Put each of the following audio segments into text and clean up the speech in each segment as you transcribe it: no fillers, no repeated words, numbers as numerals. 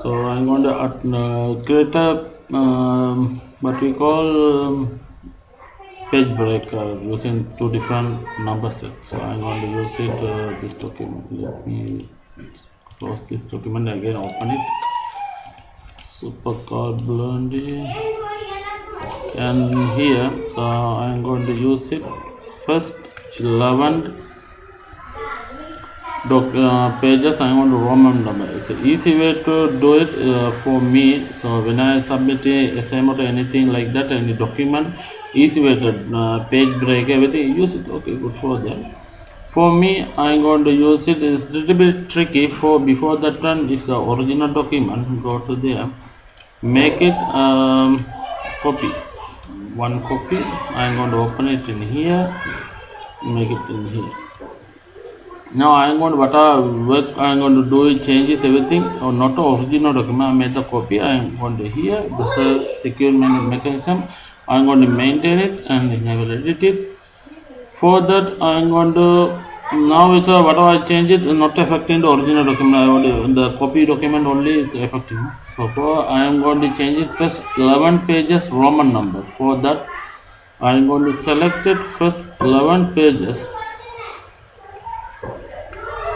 So I'm going to create a what we call page breaker using two different number sets. So I'm going to use it this document. Let me close this document again, open it. Supercar Blondie, and here, so I'm going to use it first 11 pages. I want to Roman number. It's an easy way to do it for me. So when I submit a assignment or anything like that, any document, easy way to page break everything, use it. Okay, good for them. For me, I'm going to use it. It's a little bit tricky. For before that one, it's the original document. Go to there, make it copy. One copy. I'm going to open it in here, make it in here. Now I'm going to work I'm going to do it, changes everything or not original document. I made the copy. I'm going to here. This is secure mechanism. I'm going to maintain it and enable edit it. For that I'm going to now with whatever I change it not affecting the original document. The copy document only is affecting. So I am going to change it first 11 pages Roman number. For that I am going to select it first 11 pages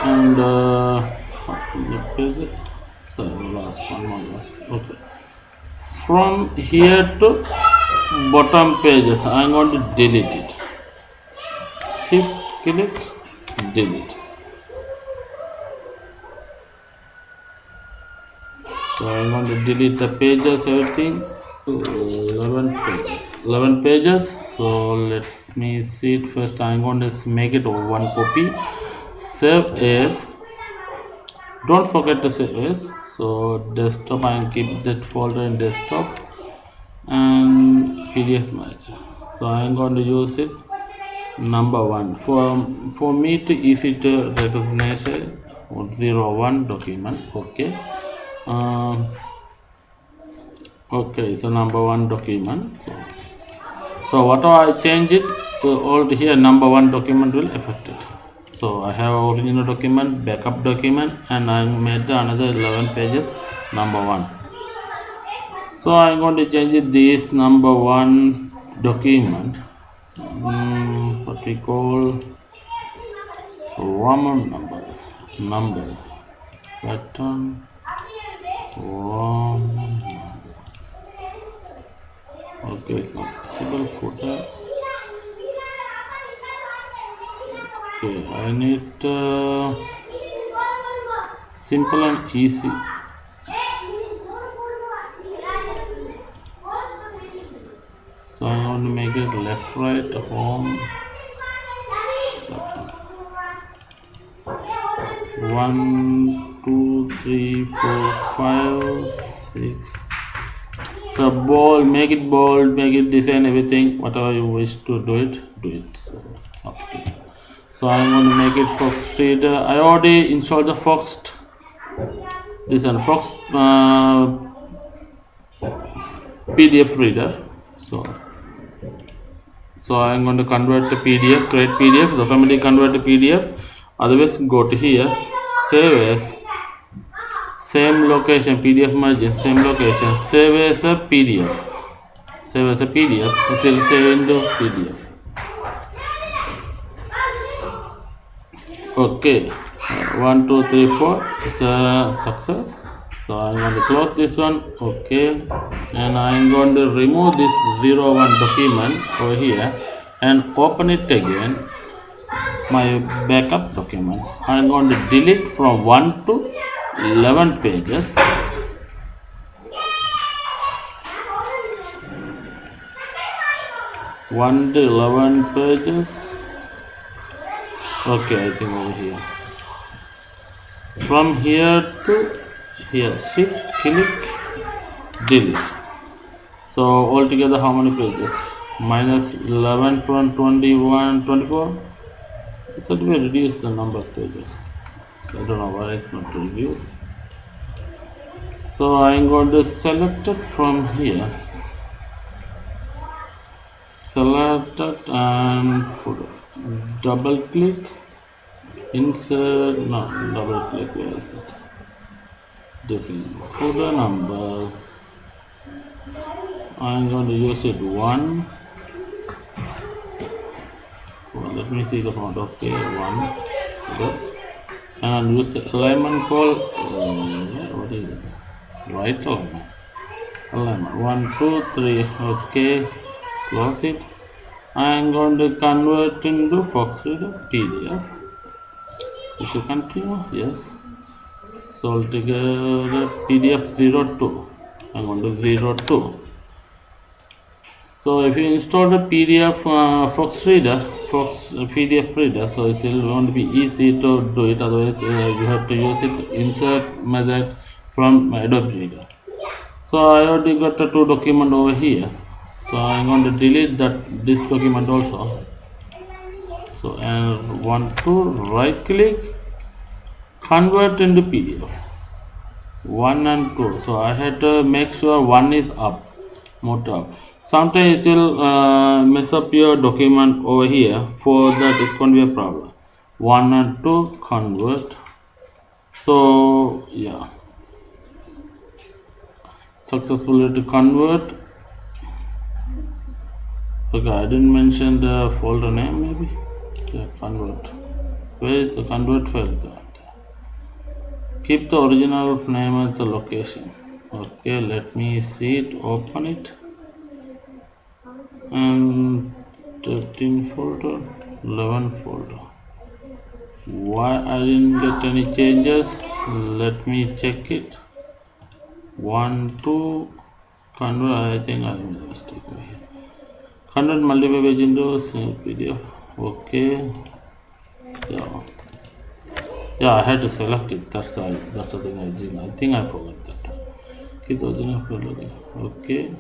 and pages. So last one. Okay. From here to bottom pages, I am going to delete it. Shift click, delete. So I am going to delete the pages, everything. 11 pages. 11 pages. So let me see it first. I am going to make it one copy. Save as. Don't forget to save as. So desktop, I will keep that folder in desktop and PDF manager. So I am going to use it number one for me to easy to recognize 01 document. Okay. Okay, so number one document. So whatever I change it all here, number one document will affect it. So I have original document, backup document, and I made another 11 pages number one. So I'm going to change it this number one document, what we call Roman numbers, pattern Roman number. Okay, it's not visible footer. Okay, I need simple and easy. So I want to make it left, right, home. 1, 2, 3, 4, 5, 6. So bold, make it bold, make it design everything, whatever you wish to do it. So it's up to you. So I'm going to make it Fox Reader. I already installed the Fox. This one Fox PDF reader. So I'm going to convert to PDF, create PDF, automatically convert to PDF. Otherwise, go to here, save as, same location, PDF margin, same location, save as a PDF. Save as a PDF, still save into PDF. Okay, 1, 2, 3, 4 is a success. So I'm going to close this one. Okay, and I'm going to remove this 01 document over here and open it again, my backup document. I'm going to delete from 1 to 11 pages. One to 11 pages. Okay, I think over here. From here to here, shift click, delete. So altogether how many pages? Minus 11 from 21, 24. It should be reduce the number of pages. So I don't know why it's not reduced. So I'm going to select it from here. Select it and double click, insert, no, double click, where is it? this is footer number. I'm going to use it 1. Well, let me see the font. Okay, 1. Good. And use the alignment call. What is it? Right alignment. Alignment 1, 2, 3. Okay, close it. I'm going to convert into FoxReader PDF. You should continue. Yes. So altogether PDF 02. I'm going to 02. So if you install the PDF Fox PDF reader, so it's going to be easy to do it. Otherwise, you have to use it insert method from Adobe Reader. So I already got the 2 document over here. So I'm going to delete this document also. So and want to right click, convert into PDF 1 and 2. So I had to make sure 1 is up, more up. Sometimes it will mess up your document over here. For that, it's going to be a problem. 1 and 2 convert. So yeah, successfully to convert. Okay, I didn't mention the folder name. Maybe yeah, convert. Where is the convert file? Keep the original name at the location. Okay, let me see it. Open it. And 13 folder, 11 folder. Why I didn't get any changes? Let me check it. 1, 2 convert. I think I made a mistake over here. Convert multiple page into PDF. Okay. Yeah, I had to select it. That's the thing I did. I think I forgot that. Keep the original folder. Okay.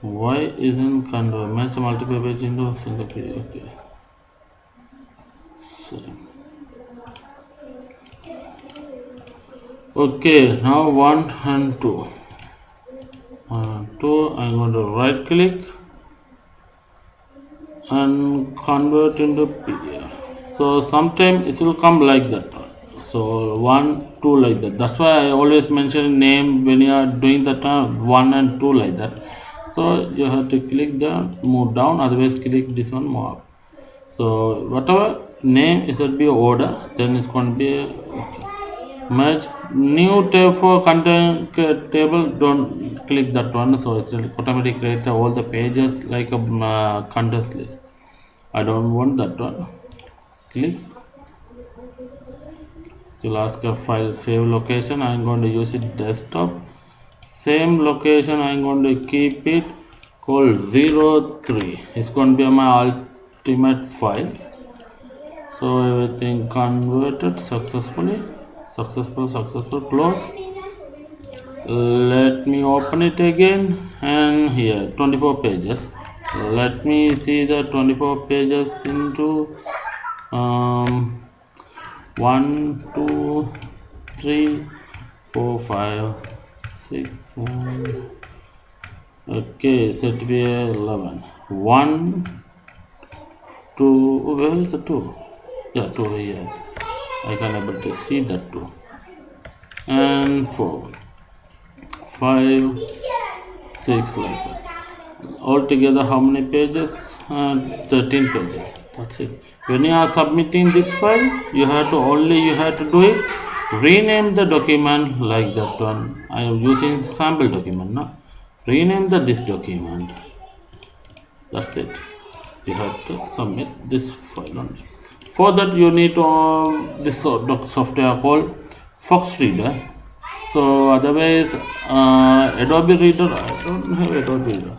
Why isn't convert match multiple page into a single page? Okay. So, okay, now 1 and 2. 2, I'm going to right click and convert into PDF. So sometimes it will come like that. So 1, 2 like that. That's why I always mention name when you are doing that 1 and 2 like that. So you have to click down, move down, otherwise click this one, move up. So whatever name it should be order, then it's going to be okay. Merge new tab for content table, don't click that one, so it will automatically create all the pages like a contents list. I don't want that one. Click. It will ask a file save location. I'm going to use it desktop. Same location I'm going to keep it called 03. It's going to be my ultimate file. So everything converted successfully. Successful, close. Let me open it again, and here 24 pages. Let me see the 24 pages into 1, 2, 3, 4, 5, 6, 7. Okay, set to be 11. 1, 2. Where is the 2? Yeah, 2 here. I can able to see that 2. And 4, 5, 6 like that. Altogether how many pages? 13 pages. That's it. When you are submitting this file, you have to do it. Rename the document like that one. I am using sample document now. Rename this document. That's it. You have to submit this file only. For that you need this software called Fox Reader. So otherwise Adobe Reader, I don't have Adobe Reader.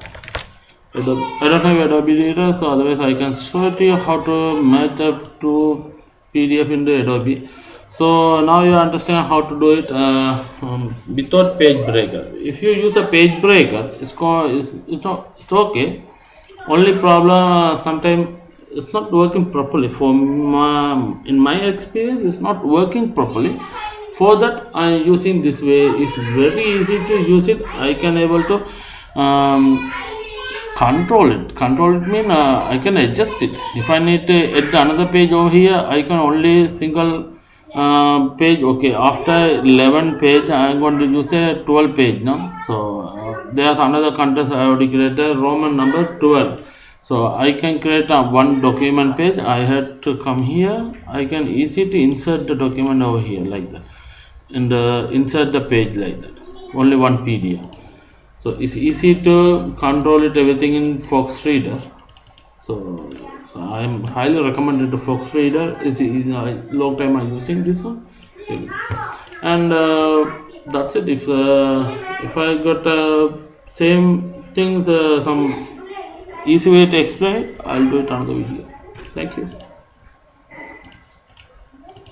I don't have Adobe Reader, so otherwise I can show it to you how to match up to PDF into Adobe. So now you understand how to do it without page breaker. If you use a page breaker, it's okay. Only problem sometimes it's not working properly. In my experience, it's not working properly. For that, I am using this way. It's very easy to use it. I can able to control it mean I can adjust it. If I need to add another page over here, I can only single Page, okay, after 11 page I'm going to use a 12 page now. So there's another contest I already created, Roman number 12. So I can create a one document page. I had to come here, I can easy to insert the document over here like that, and insert the page like that, only one PDF. So it's easy to control it everything in Fox Reader. So I'm highly recommended to Fox Reader. It's a long time I'm using this one, and that's it. If I got same things, some easy way to explain, I'll do it another video. Thank you.